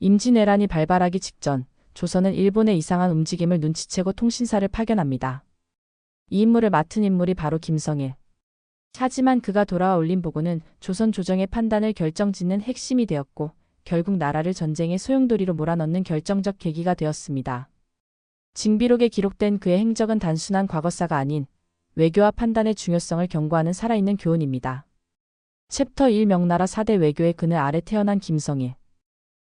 임진왜란이 발발하기 직전 조선은 일본의 이상한 움직임을 눈치채고 통신사를 파견합니다. 이 임무를 맡은 인물이 바로 김성일. 하지만 그가 돌아와 올린 보고는 조선 조정의 판단을 결정짓는 핵심이 되었고 결국 나라를 전쟁의 소용돌이로 몰아넣는 결정적 계기가 되었습니다. 징비록에 기록된 그의 행적은 단순한 과거사가 아닌 외교와 판단의 중요성을 경고하는 살아있는 교훈입니다. 챕터 1 명나라 4대 외교의 그늘 아래 태어난 김성일.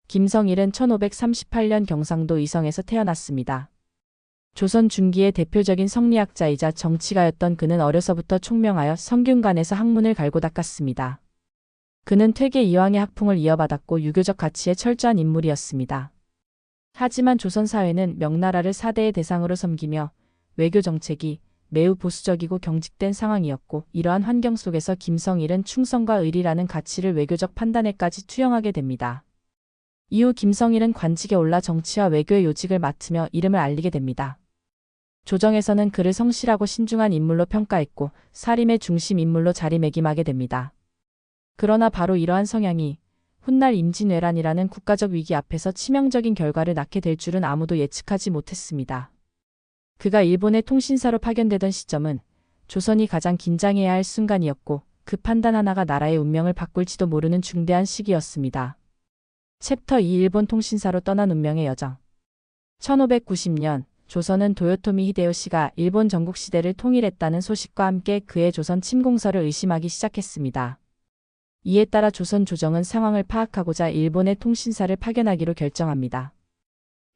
김성일은 1538년 경상도 의성에서 태어났습니다. 조선 중기의 대표적인 성리학자이자 정치가였던 그는 어려서부터 총명하여 성균관에서 학문을 갈고 닦았습니다. 그는 퇴계 이황의 학풍을 이어받았고 유교적 가치에 철저한 인물이었습니다. 하지만 조선 사회는 명나라를 4대의 대상으로 섬기며 외교 정책이 매우 보수적이고 경직된 상황이었고 이러한 환경 속에서 김성일은 충성과 의리라는 가치를 외교적 판단에까지 투영하게 됩니다. 이후 김성일은 관직에 올라 정치와 외교의 요직을 맡으며 이름을 알리게 됩니다. 조정에서는 그를 성실하고 신중한 인물로 평가했고 사림의 중심 인물로 자리매김하게 됩니다. 그러나 바로 이러한 성향이 훗날 임진왜란이라는 국가적 위기 앞에서 치명적인 결과를 낳게 될 줄은 아무도 예측하지 못했습니다. 그가 일본의 통신사로 파견되던 시점은 조선이 가장 긴장해야 할 순간이었고 그 판단 하나가 나라의 운명을 바꿀지도 모르는 중대한 시기였습니다. 챕터 2 일본 통신사로 떠난 운명의 여정. 1590년 조선은 도요토미 히데요시가 일본 전국시대를 통일했다는 소식과 함께 그의 조선 침공설을 의심하기 시작했습니다. 이에 따라 조선 조정은 상황을 파악하고자 일본의 통신사를 파견하기로 결정합니다.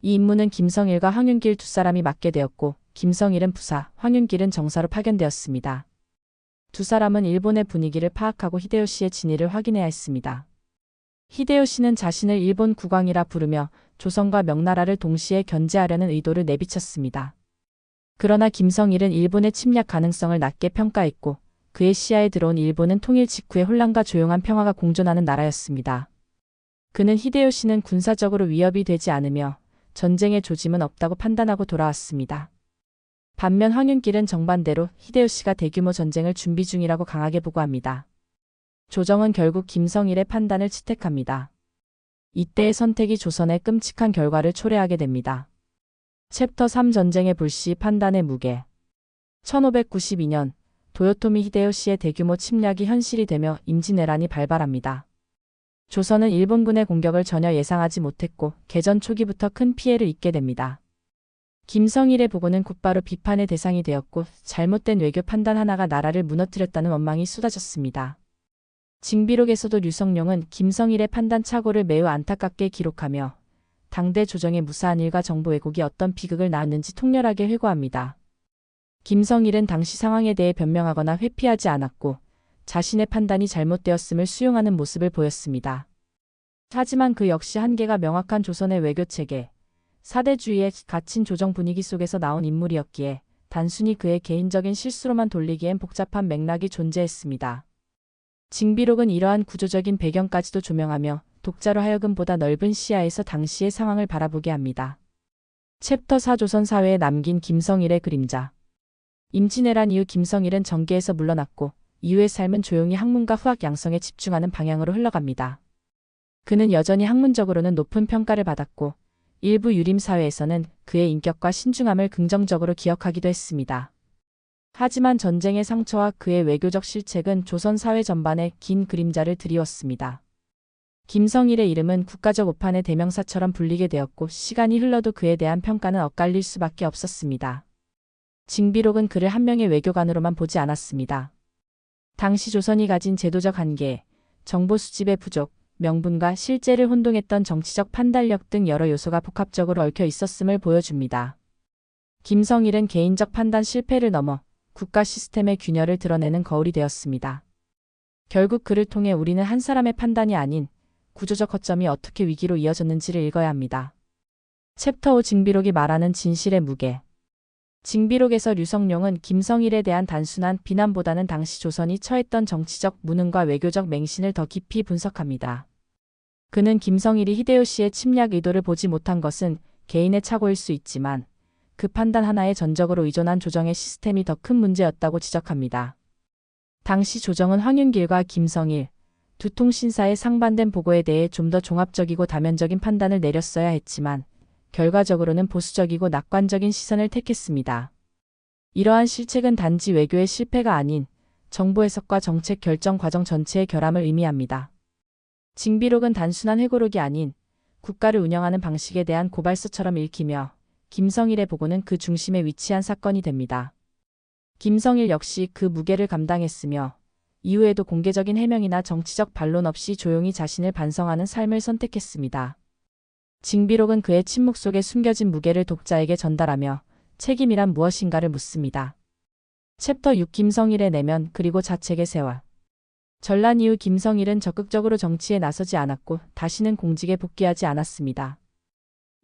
이 임무는 김성일과 황윤길 두 사람이 맡게 되었고 김성일은 부사, 황윤길은 정사로 파견되었습니다. 두 사람은 일본의 분위기를 파악하고 히데요시의 진위를 확인해야 했습니다. 히데요시는 자신을 일본 국왕이라 부르며 조선과 명나라를 동시에 견제하려는 의도를 내비쳤습니다. 그러나 김성일은 일본의 침략 가능성을 낮게 평가했고 그의 시야에 들어온 일본은 통일 직후의 혼란과 조용한 평화가 공존하는 나라였습니다. 그는 히데요시는 군사적으로 위협이 되지 않으며 전쟁의 조짐은 없다고 판단하고 돌아왔습니다. 반면 황윤길은 정반대로 히데요시가 대규모 전쟁을 준비 중이라고 강하게 보고합니다. 조정은 결국 김성일의 판단을 채택합니다. 이때의 선택이 조선의 끔찍한 결과를 초래하게 됩니다. 챕터 3 전쟁의 불씨 판단의 무게. 1592년 도요토미 히데요시의 대규모 침략이 현실이 되며 임진왜란이 발발합니다. 조선은 일본군의 공격을 전혀 예상하지 못했고 개전 초기부터 큰 피해를 입게 됩니다. 김성일의 보고는 곧바로 비판의 대상이 되었고 잘못된 외교 판단 하나가 나라를 무너뜨렸다는 원망이 쏟아졌습니다. 징비록에서도 류성룡은 김성일의 판단 착오를 매우 안타깝게 기록하며 당대 조정의 무사한 일과 정보 왜곡이 어떤 비극을 낳았는지 통렬하게 회고합니다. 김성일은 당시 상황에 대해 변명하거나 회피하지 않았고 자신의 판단이 잘못되었음을 수용하는 모습을 보였습니다. 하지만 그 역시 한계가 명확한 조선의 외교체계, 사대주의에 갇힌 조정 분위기 속에서 나온 인물이었기에 단순히 그의 개인적인 실수로만 돌리기엔 복잡한 맥락이 존재했습니다. 징비록은 이러한 구조적인 배경까지도 조명하며 독자로 하여금 보다 넓은 시야에서 당시의 상황을 바라보게 합니다. 챕터 4 조선 사회에 남긴 김성일의 그림자. 임진왜란 이후 김성일은 정계에서 물러났고 이후의 삶은 조용히 학문과 후학 양성에 집중하는 방향으로 흘러갑니다. 그는 여전히 학문적으로는 높은 평가를 받았고 일부 유림사회에서는 그의 인격과 신중함을 긍정적으로 기억하기도 했습니다. 하지만 전쟁의 상처와 그의 외교적 실책은 조선 사회 전반에 긴 그림자를 드리웠습니다. 김성일의 이름은 국가적 오판의 대명사처럼 불리게 되었고 시간이 흘러도 그에 대한 평가는 엇갈릴 수밖에 없었습니다. 징비록은 그를 한 명의 외교관으로만 보지 않았습니다. 당시 조선이 가진 제도적 한계, 정보 수집의 부족, 명분과 실제를 혼동했던 정치적 판단력 등 여러 요소가 복합적으로 얽혀 있었음을 보여줍니다. 김성일은 개인적 판단 실패를 넘어 국가 시스템의 균열을 드러내는 거울이 되었습니다. 결국 그를 통해 우리는 한 사람의 판단이 아닌 구조적 허점이 어떻게 위기로 이어졌는지를 읽어야 합니다. 챕터 5 징비록이 말하는 진실의 무게. 징비록에서 류성룡은 김성일에 대한 단순한 비난보다는 당시 조선이 처했던 정치적 무능과 외교적 맹신을 더 깊이 분석합니다. 그는 김성일이 히데요시의 침략 의도를 보지 못한 것은 개인의 착오일 수 있지만 그 판단 하나에 전적으로 의존한 조정의 시스템이 더 큰 문제였다고 지적합니다. 당시 조정은 황윤길과 김성일, 두 통신사의 상반된 보고에 대해 좀 더 종합적이고 다면적인 판단을 내렸어야 했지만 결과적으로는 보수적이고 낙관적인 시선을 택했습니다. 이러한 실책은 단지 외교의 실패가 아닌 정보 해석과 정책 결정 과정 전체의 결함을 의미합니다. 징비록은 단순한 회고록이 아닌 국가를 운영하는 방식에 대한 고발서처럼 읽히며 김성일의 보고는 그 중심에 위치한 사건이 됩니다. 김성일 역시 그 무게를 감당했으며 이후에도 공개적인 해명이나 정치적 반론 없이 조용히 자신을 반성하는 삶을 선택했습니다. 징비록은 그의 침묵 속에 숨겨진 무게를 독자에게 전달하며 책임이란 무엇인가를 묻습니다. 챕터 6 김성일의 내면 그리고 자책의 세월. 전란 이후 김성일은 적극적으로 정치에 나서지 않았고 다시는 공직에 복귀하지 않았습니다.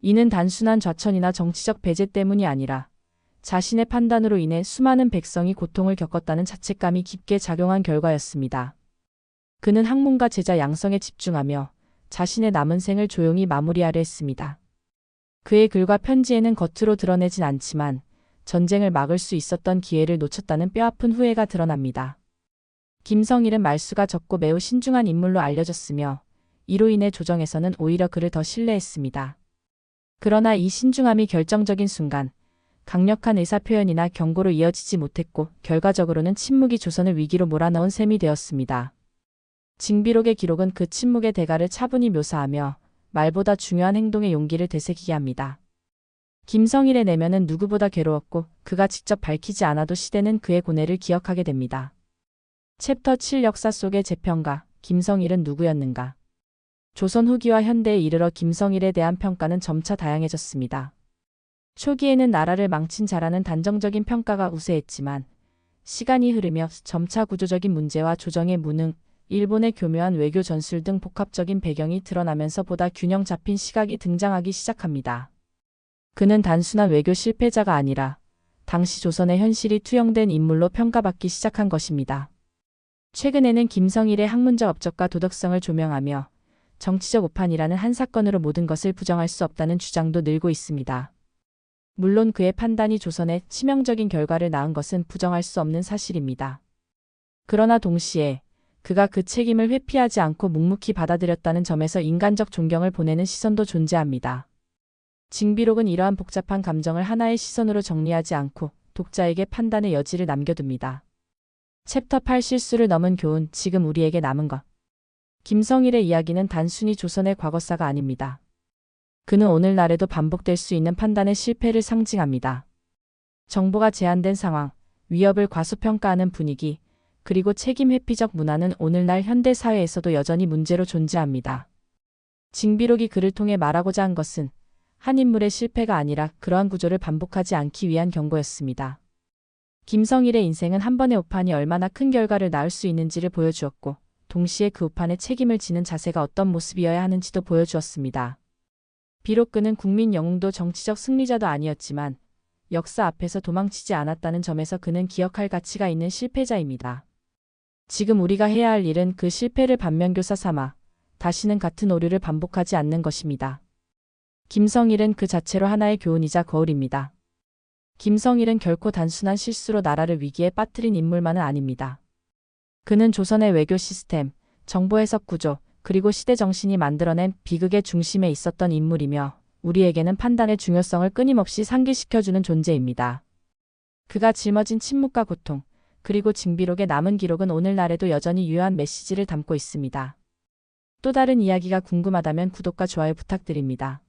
이는 단순한 좌천이나 정치적 배제 때문이 아니라 자신의 판단으로 인해 수많은 백성이 고통을 겪었다는 자책감이 깊게 작용한 결과였습니다. 그는 학문과 제자 양성에 집중하며 자신의 남은 생을 조용히 마무리하려 했습니다. 그의 글과 편지에는 겉으로 드러내진 않지만 전쟁을 막을 수 있었던 기회를 놓쳤다는 뼈아픈 후회가 드러납니다. 김성일은 말수가 적고 매우 신중한 인물로 알려졌으며 이로 인해 조정에서는 오히려 그를 더 신뢰했습니다. 그러나 이 신중함이 결정적인 순간 강력한 의사표현이나 경고로 이어지지 못했고 결과적으로는 침묵이 조선을 위기로 몰아넣은 셈이 되었습니다. 징비록의 기록은 그 침묵의 대가를 차분히 묘사하며 말보다 중요한 행동의 용기를 되새기게 합니다. 김성일의 내면은 누구보다 괴로웠고 그가 직접 밝히지 않아도 시대는 그의 고뇌를 기억하게 됩니다. 챕터 7 역사 속의 재평가. 김성일은 누구였는가? 조선 후기와 현대에 이르러 김성일에 대한 평가는 점차 다양해졌습니다. 초기에는 나라를 망친 자라는 단정적인 평가가 우세했지만 시간이 흐르며 점차 구조적인 문제와 조정의 무능, 일본의 교묘한 외교 전술 등 복합적인 배경이 드러나면서 보다 균형 잡힌 시각이 등장하기 시작합니다. 그는 단순한 외교 실패자가 아니라 당시 조선의 현실이 투영된 인물로 평가받기 시작한 것입니다. 최근에는 김성일의 학문적 업적과 도덕성을 조명하며 정치적 오판이라는 한 사건으로 모든 것을 부정할 수 없다는 주장도 늘고 있습니다. 물론 그의 판단이 조선에 치명적인 결과를 낳은 것은 부정할 수 없는 사실입니다. 그러나 동시에 그가 그 책임을 회피하지 않고 묵묵히 받아들였다는 점에서 인간적 존경을 보내는 시선도 존재합니다. 징비록은 이러한 복잡한 감정을 하나의 시선으로 정리하지 않고 독자에게 판단의 여지를 남겨둡니다. 챕터 8 실수를 넘은 교훈. 지금 우리에게 남은 것. 김성일의 이야기는 단순히 조선의 과거사가 아닙니다. 그는 오늘날에도 반복될 수 있는 판단의 실패를 상징합니다. 정보가 제한된 상황, 위협을 과소평가하는 분위기, 그리고 책임 회피적 문화는 오늘날 현대 사회에서도 여전히 문제로 존재합니다. 징비록이 그를 통해 말하고자 한 것은 한 인물의 실패가 아니라 그러한 구조를 반복하지 않기 위한 경고였습니다. 김성일의 인생은 한 번의 오판이 얼마나 큰 결과를 낳을 수 있는지를 보여주었고 동시에 그 오판에 책임을 지는 자세가 어떤 모습이어야 하는지도 보여주었습니다. 비록 그는 국민 영웅도 정치적 승리자도 아니었지만 역사 앞에서 도망치지 않았다는 점에서 그는 기억할 가치가 있는 실패자입니다. 지금 우리가 해야 할 일은 그 실패를 반면교사 삼아 다시는 같은 오류를 반복하지 않는 것입니다. 김성일은 그 자체로 하나의 교훈이자 거울입니다. 김성일은 결코 단순한 실수로 나라를 위기에 빠뜨린 인물만은 아닙니다. 그는 조선의 외교 시스템, 정보 해석 구조, 그리고 시대 정신이 만들어낸 비극의 중심에 있었던 인물이며 우리에게는 판단의 중요성을 끊임없이 상기시켜주는 존재입니다. 그가 짊어진 침묵과 고통, 그리고 징비록의 남은 기록은 오늘날에도 여전히 유효한 메시지를 담고 있습니다. 또 다른 이야기가 궁금하다면 구독과 좋아요 부탁드립니다.